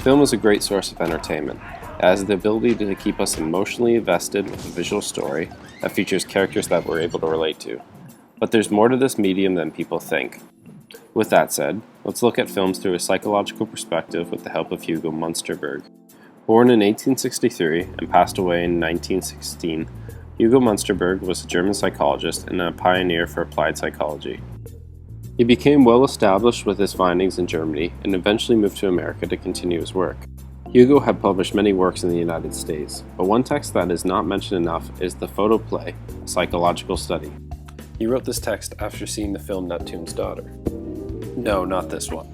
Film is a great source of entertainment. It has the ability to keep us emotionally invested with a visual story that features characters that we're able to relate to. But there's more to this medium than people think. With that said, let's look at films through a psychological perspective with the help of Hugo Munsterberg. Born in 1863 and passed away in 1916, Hugo Munsterberg was a German psychologist and a pioneer for applied psychology. He became well established with his findings in Germany and eventually moved to America to continue his work. Hugo had published many works in the United States, but one text that is not mentioned enough is the Photoplay, a psychological study. He wrote this text after seeing the film Neptune's Daughter. No, not this one.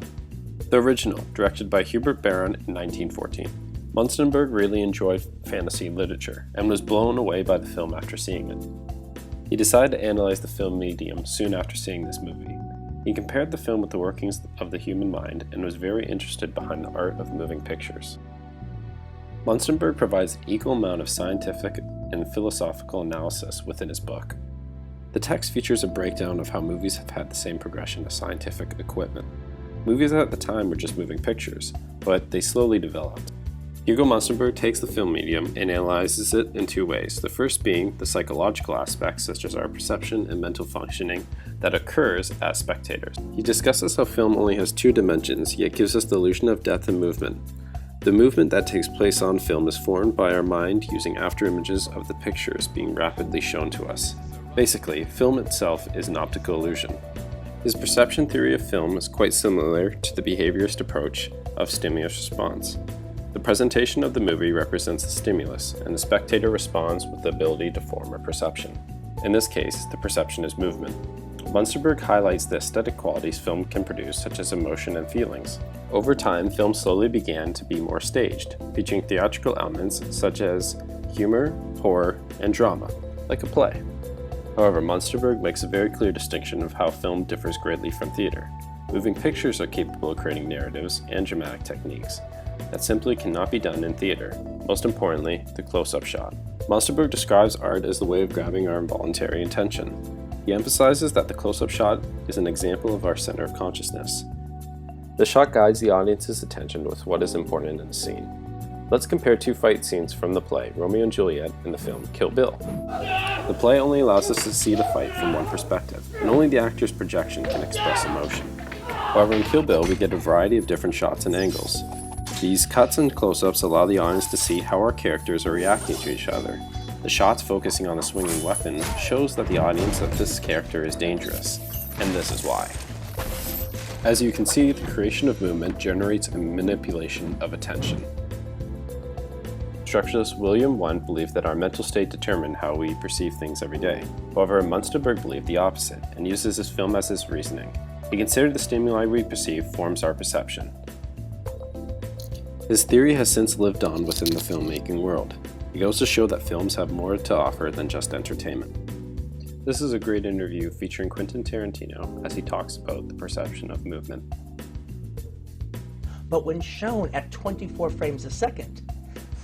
The original, directed by Hubert Baron in 1914. Munsterberg really enjoyed fantasy literature and was blown away by the film after seeing it. He decided to analyze the film medium soon after seeing this movie. He compared the film with the workings of the human mind and was very interested behind the art of moving pictures. Munsterberg provides an equal amount of scientific and philosophical analysis within his book. The text features a breakdown of how movies have had the same progression as scientific equipment. Movies at the time were just moving pictures, but they slowly developed. Hugo Munsterberg takes the film medium and analyzes it in two ways, the first being the psychological aspects such as our perception and mental functioning that occurs as spectators. He discusses how film only has two dimensions, yet gives us the illusion of depth and movement. The movement that takes place on film is formed by our mind using afterimages of the pictures being rapidly shown to us. Basically, film itself is an optical illusion. His perception theory of film is quite similar to the behaviorist approach of stimulus response. The presentation of the movie represents the stimulus, and the spectator responds with the ability to form a perception. In this case, the perception is movement. Munsterberg highlights the aesthetic qualities film can produce, such as emotion and feelings. Over time, film slowly began to be more staged, featuring theatrical elements such as humor, horror, and drama, like a play. However, Munsterberg makes a very clear distinction of how film differs greatly from theater. Moving pictures are capable of creating narratives and dramatic techniques that simply cannot be done in theater. Most importantly, the close-up shot. Munsterberg describes art as the way of grabbing our involuntary attention. He emphasizes that the close-up shot is an example of our center of consciousness. The shot guides the audience's attention with what is important in the scene. Let's compare two fight scenes from the play Romeo and Juliet and the film Kill Bill. The play only allows us to see the fight from one perspective, and only the actor's projection can express emotion. However, in Kill Bill, we get a variety of different shots and angles. These cuts and close-ups allow the audience to see how our characters are reacting to each other. The shots focusing on a swinging weapon shows that the audience that this character is dangerous, and this is why. As you can see, the creation of movement generates a manipulation of attention. Structuralist William Wundt believed that our mental state determined how we perceive things every day. However, Munsterberg believed the opposite and uses his film as his reasoning. He considered the stimuli we perceive forms our perception. His theory has since lived on within the filmmaking world. It goes to show that films have more to offer than just entertainment. This is a great interview featuring Quentin Tarantino as he talks about the perception of movement. But when shown at 24 frames a second,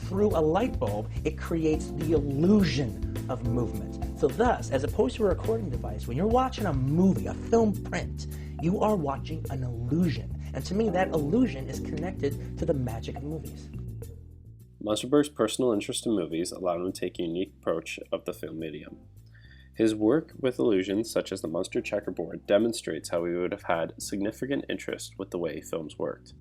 through a light bulb, it creates the illusion of movement. So thus, as opposed to a recording device, when you're watching a movie, a film print, you are watching an illusion. And to me, that illusion is connected to the magic of movies. Munsterberg's personal interest in movies allowed him to take a unique approach of the film medium. His work with illusions, such as the Munster checkerboard, demonstrates how he would have had significant interest with the way films worked.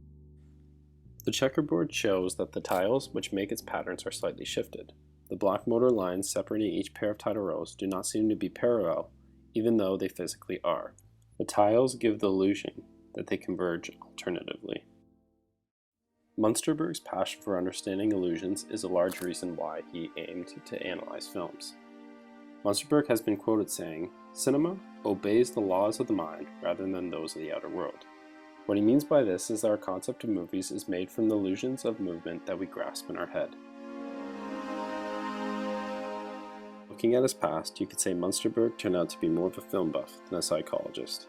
The checkerboard shows that the tiles which make its patterns are slightly shifted. The black motor lines separating each pair of tile rows do not seem to be parallel, even though they physically are. The tiles give the illusion that they converge alternatively. Munsterberg's passion for understanding illusions is a large reason why he aimed to analyze films. Munsterberg has been quoted saying, "Cinema obeys the laws of the mind rather than those of the outer world." What he means by this is that our concept of movies is made from the illusions of movement that we grasp in our head. Looking at his past, you could say Munsterberg turned out to be more of a film buff than a psychologist.